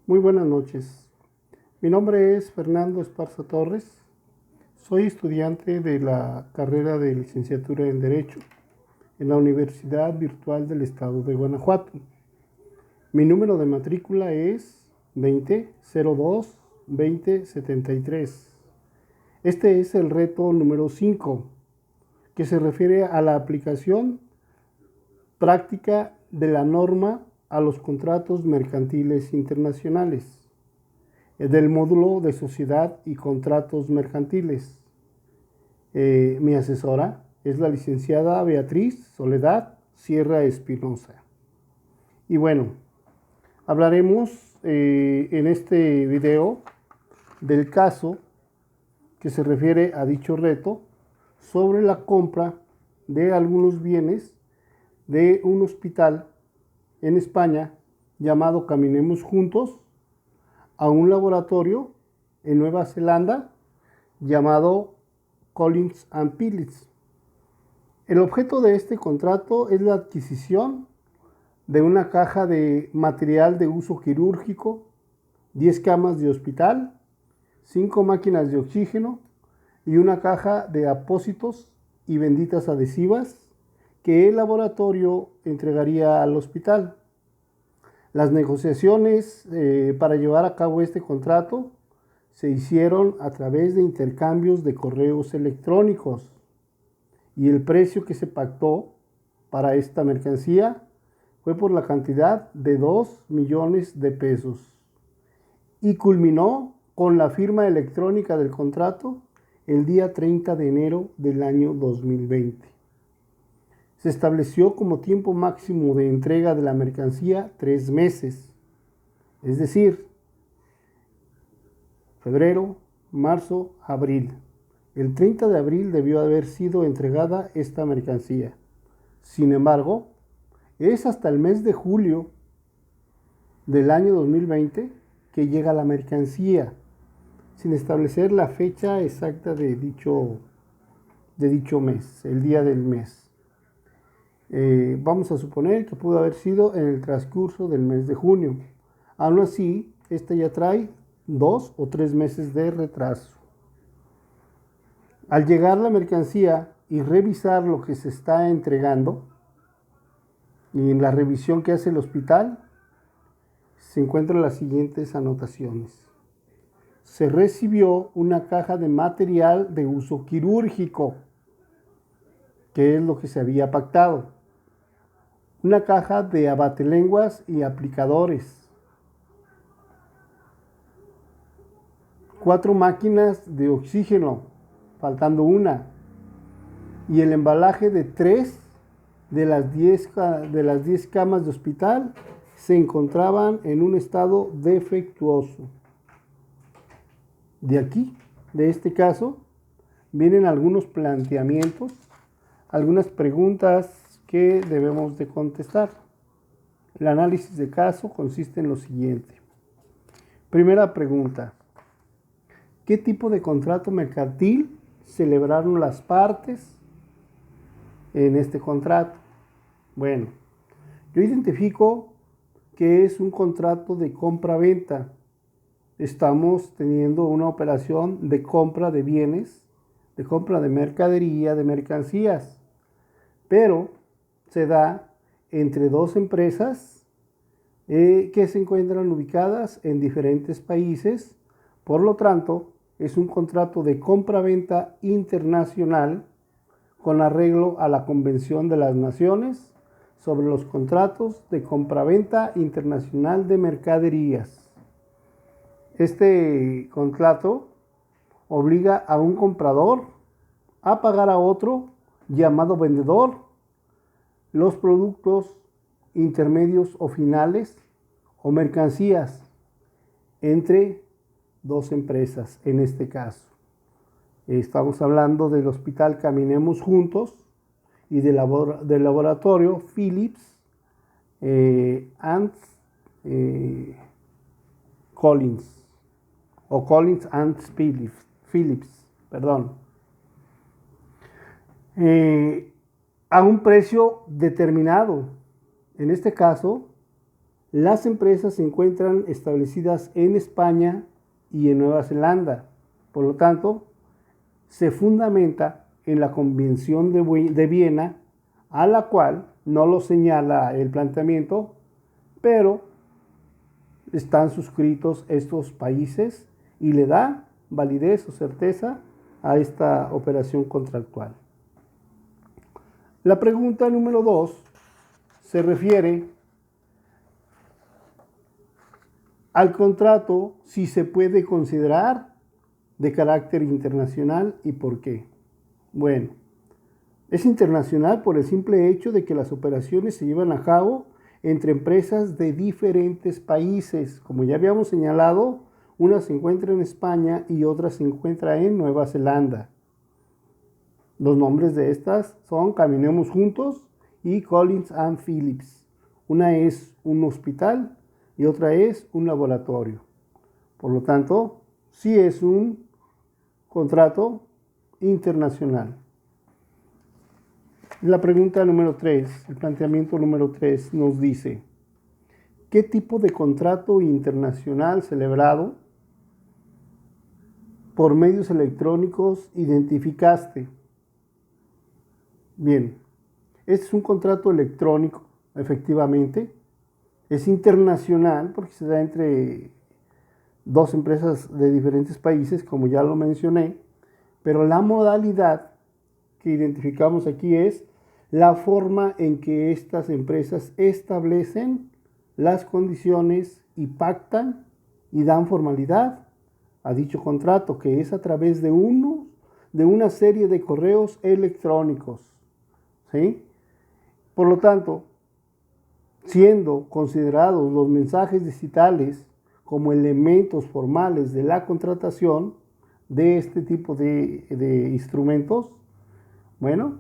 Muy buenas noches. Mi nombre es Fernando Esparza Torres. Soy estudiante de la carrera de licenciatura en Derecho en la Universidad Virtual del Estado de Guanajuato. Mi número de matrícula es 2002-2073. Este es el reto número 5, que se refiere a la aplicación práctica de la norma a los contratos mercantiles internacionales, del módulo de sociedad y contratos mercantiles. Mi asesora es la licenciada Beatriz Soledad Sierra Espinosa. Y bueno, hablaremos en este video del caso que se refiere a dicho reto sobre la compra de algunos bienes de un hospital en España llamado Caminemos Juntos a un laboratorio en Nueva Zelanda llamado Collins & Phillips. El objeto de este contrato es la adquisición de una caja de material de uso quirúrgico, 10 camas de hospital, 5 máquinas de oxígeno y una caja de apósitos y benditas adhesivas que el laboratorio entregaría al hospital. Las negociaciones para llevar a cabo este contrato se hicieron a través de intercambios de correos electrónicos y el precio que se pactó para esta mercancía fue por la cantidad de 2 millones de pesos y culminó con la firma electrónica del contrato el día 30 de enero del año 2020. Se estableció como tiempo máximo de entrega de la mercancía 3 meses, es decir, febrero, marzo, abril. El 30 de abril debió haber sido entregada esta mercancía. Sin embargo, es hasta el mes de julio del año 2020 que llega la mercancía, sin establecer la fecha exacta de dicho mes, el día del mes. Vamos a suponer que pudo haber sido en el transcurso del mes de junio. Aún así, este ya trae 2 o 3 meses de retraso. Al llegar la mercancía y revisar lo que se está entregando, y en la revisión que hace el hospital, se encuentran las siguientes anotaciones. Se recibió una caja de material de uso quirúrgico, que es lo que se había pactado. Una caja de abatelenguas y aplicadores. 4 máquinas de oxígeno, faltando una. Y el embalaje de 3 de las 10 camas de hospital se encontraban en un estado defectuoso. De aquí, de este caso, vienen algunos planteamientos, algunas preguntas que debemos de contestar. El análisis de caso consiste en lo siguiente. Primera pregunta. ¿Qué tipo de contrato mercantil celebraron las partes en este contrato? Bueno, yo identifico que es un contrato de compra-venta. Estamos teniendo una operación de compra de bienes, de compra de mercadería, de mercancías, pero se da entre 2 empresas que se encuentran ubicadas en diferentes países. Por lo tanto, es un contrato de compra-venta internacional con arreglo a la Convención de las Naciones sobre los contratos de compra-venta internacional de mercaderías. Este contrato obliga a un comprador a pagar a otro llamado vendedor los productos intermedios o finales o mercancías entre 2 empresas. En este caso, estamos hablando del Hospital Caminemos Juntos y del laboratorio Phillips and Collins, o Collins and Phillips, perdón. A un precio determinado. En este caso, Las empresas se encuentran establecidas en España y en Nueva Zelanda. Por lo tanto, se fundamenta en la Convención de Viena, a la cual no lo señala el planteamiento, pero están suscritos estos países y le da validez o certeza a esta operación contractual. La pregunta número 2 se refiere al contrato, si se puede considerar de carácter internacional y por qué. Bueno, es internacional por el simple hecho de que las operaciones se llevan a cabo entre empresas de diferentes países. Como ya habíamos señalado, una se encuentra en España y otra se encuentra en Nueva Zelanda. Los nombres de estas son Caminemos Juntos y Collins and Phillips. Una es un hospital y otra es un laboratorio. Por lo tanto, sí es un contrato internacional. La pregunta número 3, el planteamiento número 3 nos dice: ¿qué tipo de contrato internacional celebrado por medios electrónicos identificaste? Bien, este es un contrato electrónico, efectivamente. Es internacional porque se da entre dos empresas de diferentes países, como ya lo mencioné, pero la modalidad que identificamos aquí es la forma en que estas empresas establecen las condiciones y pactan y dan formalidad a dicho contrato, que es a través de una serie de correos electrónicos, ¿sí? Por lo tanto, siendo considerados los mensajes digitales como elementos formales de la contratación de este tipo de instrumentos, bueno,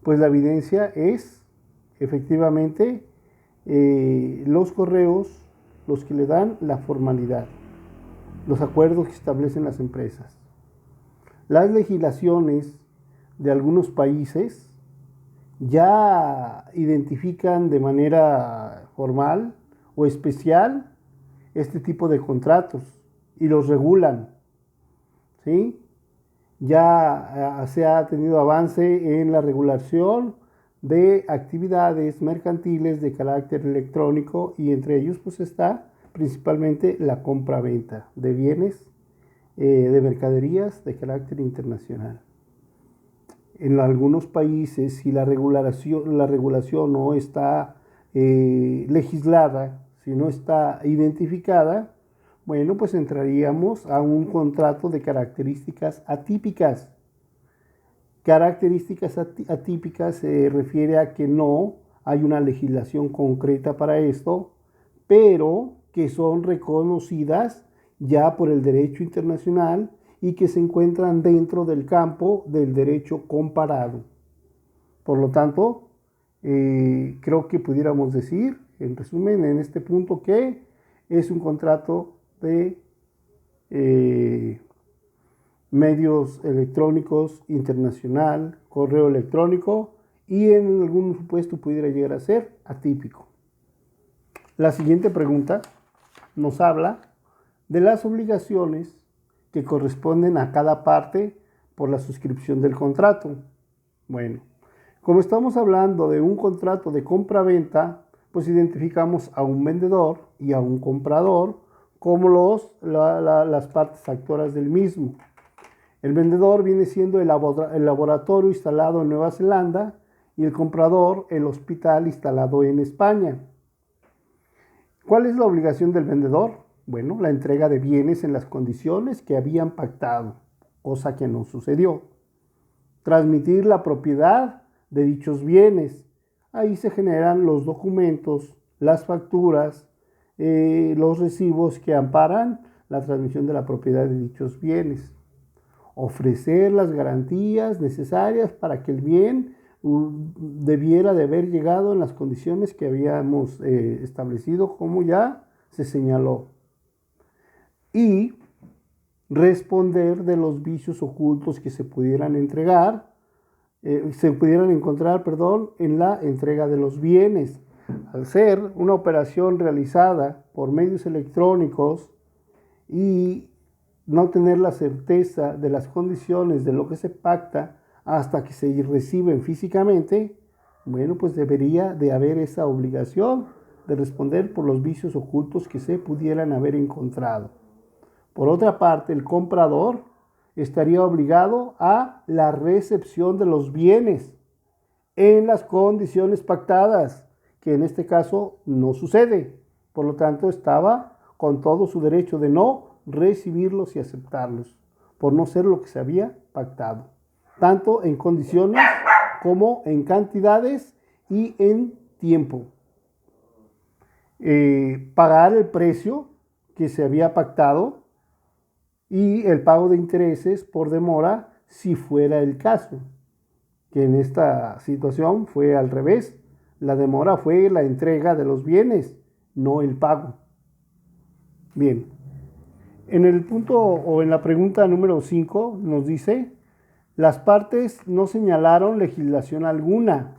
pues la evidencia es efectivamente los correos los que le dan la formalidad, los acuerdos que establecen las empresas. Las legislaciones de algunos países ya identifican de manera formal o especial este tipo de contratos y los regulan, ¿sí? Ya se ha tenido avance en la regulación de actividades mercantiles de carácter electrónico y entre ellos pues está principalmente la compra-venta de bienes, de mercaderías de carácter internacional. En algunos países, si la regulación no está legislada, si no está identificada, bueno, pues entraríamos a un contrato de características atípicas. Características atípicas se refiere a que no hay una legislación concreta para esto, pero que son reconocidas ya por el derecho internacional y que se encuentran dentro del campo del derecho comparado. Por lo tanto, creo que pudiéramos decir, en resumen, en este punto, que es un contrato de medios electrónicos internacional, correo electrónico, y en algún supuesto pudiera llegar a ser atípico. La siguiente pregunta nos habla de las obligaciones que corresponden a cada parte por la suscripción del contrato. Bueno, como estamos hablando de un contrato de compra-venta, pues identificamos a un vendedor y a un comprador como las partes actoras del mismo. El vendedor viene siendo el laboratorio instalado en Nueva Zelanda y el comprador el hospital instalado en España. ¿Cuál es la obligación del vendedor? Bueno, la entrega de bienes en las condiciones que habían pactado, cosa que no sucedió. Transmitir la propiedad de dichos bienes. Ahí se generan los documentos, las facturas, los recibos que amparan la transmisión de la propiedad de dichos bienes. Ofrecer las garantías necesarias para que el bien debiera de haber llegado en las condiciones que habíamos establecido, como ya se señaló. Y responder de los vicios ocultos que se pudieran encontrar, en la entrega de los bienes. al ser una operación realizada por medios electrónicos y no tener la certeza de las condiciones de lo que se pacta hasta que se reciben físicamente, bueno, pues debería de haber esa obligación de responder por los vicios ocultos que se pudieran haber encontrado. Por otra parte, el comprador estaría obligado a la recepción de los bienes en las condiciones pactadas, que en este caso no sucede. Por lo tanto, estaba con todo su derecho de no recibirlos y aceptarlos, por no ser lo que se había pactado, tanto en condiciones como en cantidades y en tiempo. Pagar el precio que se había pactado y el pago de intereses por demora si fuera el caso, que en esta situación fue al revés. La demora fue la entrega de los bienes, no el pago. Bien, en el punto o en la pregunta número 5 nos dice, las partes no señalaron legislación alguna.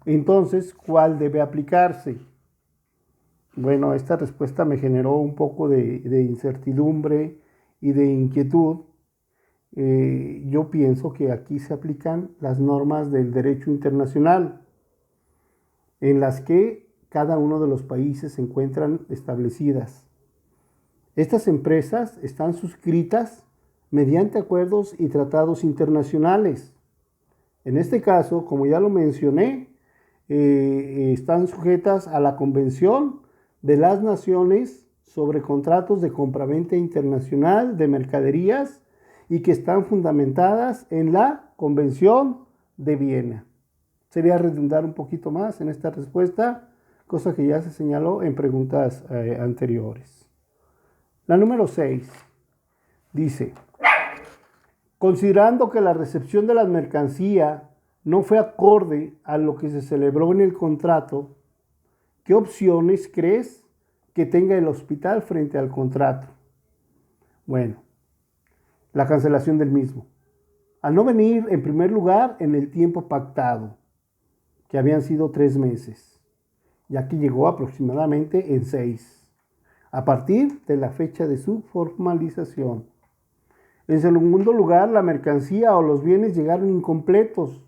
Entonces, ¿cuál debe aplicarse? Bueno, esta respuesta me generó un poco de incertidumbre y de inquietud. Yo pienso que aquí se aplican las normas del derecho internacional, en las que cada uno de los países se encuentran establecidas. Estas empresas están suscritas mediante acuerdos y tratados internacionales. En este caso, como ya lo mencioné, están sujetas a la Convención de las Naciones sobre contratos de compraventa internacional de mercaderías y que están fundamentadas en la Convención de Viena. Sería redundar un poquito más en esta respuesta, cosa que ya se señaló en preguntas anteriores. La número 6 dice, considerando que la recepción de la mercancía no fue acorde a lo que se celebró en el contrato, ¿qué opciones crees que tenga el hospital frente al contrato? Bueno, la cancelación del mismo. Al no venir en primer lugar en el tiempo pactado, que habían sido 3 meses, ya que llegó aproximadamente en 6, a partir de la fecha de su formalización. En segundo lugar, la mercancía o los bienes llegaron incompletos.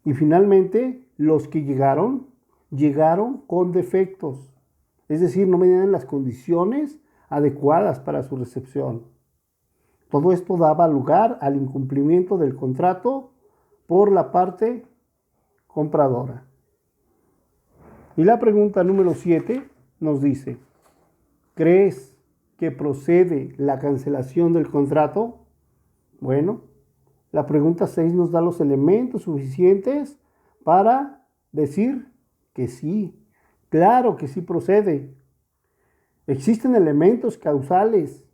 Y finalmente, los que llegaron con defectos. Es decir, no venían en las condiciones adecuadas para su recepción. Todo esto daba lugar al incumplimiento del contrato por la parte compradora. Y la pregunta número 7 nos dice, ¿crees que procede la cancelación del contrato? Bueno, la pregunta 6 nos da los elementos suficientes para decir que sí, claro que sí procede. Existen elementos causales.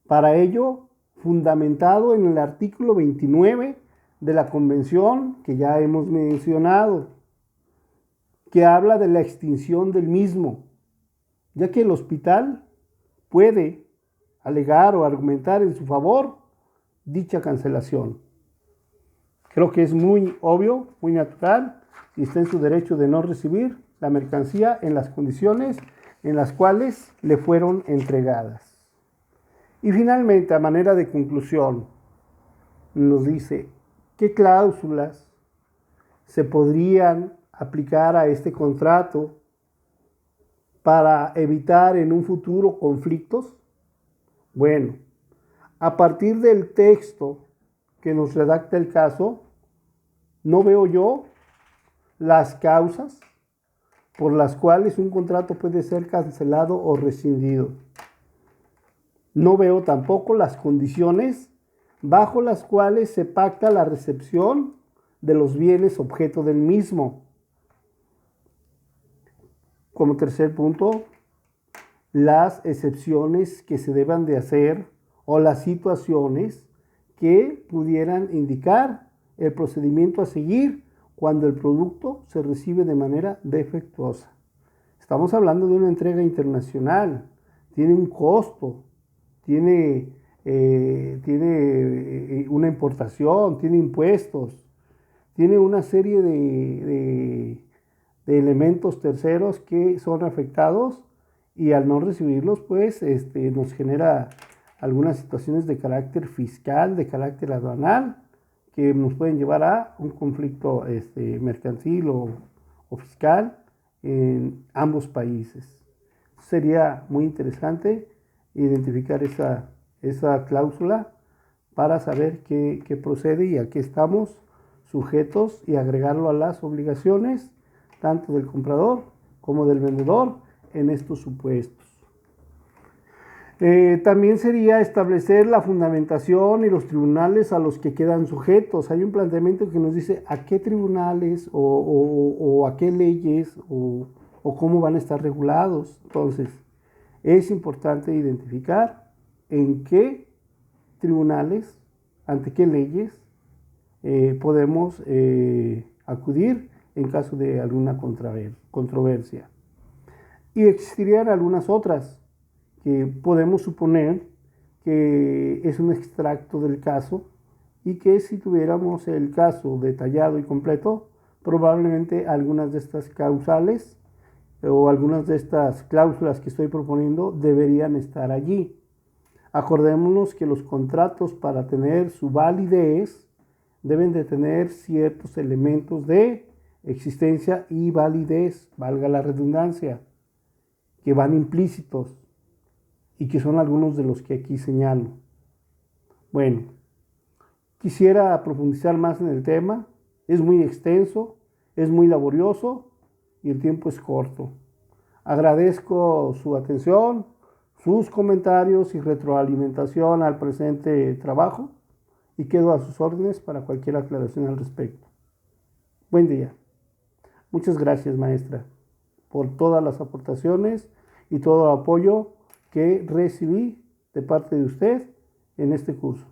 Para ello, fundamentado en el artículo 29 de la Convención que ya hemos mencionado, que habla de la extinción del mismo, ya que el hospital puede alegar o argumentar en su favor dicha cancelación. Creo que es muy obvio, muy natural, y está en su derecho de no recibir la mercancía en las condiciones en las cuales le fueron entregadas. Y finalmente, a manera de conclusión, nos dice, ¿qué cláusulas se podrían aplicar a este contrato para evitar en un futuro conflictos? Bueno, a partir del texto que nos redacta el caso, no veo yo las causas por las cuales un contrato puede ser cancelado o rescindido. No veo tampoco las condiciones bajo las cuales se pacta la recepción de los bienes objeto del mismo. Como tercer punto, las excepciones que se deban de hacer o las situaciones que pudieran indicar el procedimiento a seguir cuando el producto se recibe de manera defectuosa. Estamos hablando de una entrega internacional, tiene un costo, tiene una importación, tiene impuestos, tiene una serie de elementos terceros que son afectados, y al no recibirlos, pues nos genera algunas situaciones de carácter fiscal, de carácter aduanal, que nos pueden llevar a un conflicto mercantil o fiscal en ambos países. Sería muy interesante identificar esa cláusula para saber qué procede y a qué estamos sujetos, y agregarlo a las obligaciones tanto del comprador como del vendedor en estos supuestos. También sería establecer la fundamentación y los tribunales a los que quedan sujetos. Hay un planteamiento que nos dice a qué tribunales o a qué leyes o cómo van a estar regulados. Entonces, es importante identificar en qué tribunales, ante qué leyes podemos acudir en caso de alguna controversia. Y existirían algunas otras que podemos suponer que es un extracto del caso, y que si tuviéramos el caso detallado y completo, probablemente algunas de estas causales o algunas de estas cláusulas que estoy proponiendo deberían estar allí. Acordémonos que los contratos, para tener su validez, deben de tener ciertos elementos de existencia y validez, valga la redundancia, que van implícitos y que son algunos de los que aquí señalo. Bueno, quisiera profundizar más en el tema. Es muy extenso, es muy laborioso y el tiempo es corto. Agradezco su atención, sus comentarios y retroalimentación al presente trabajo, y quedo a sus órdenes para cualquier aclaración al respecto. Buen día. Muchas gracias, maestra, por todas las aportaciones y todo el apoyo que recibí de parte de usted en este curso.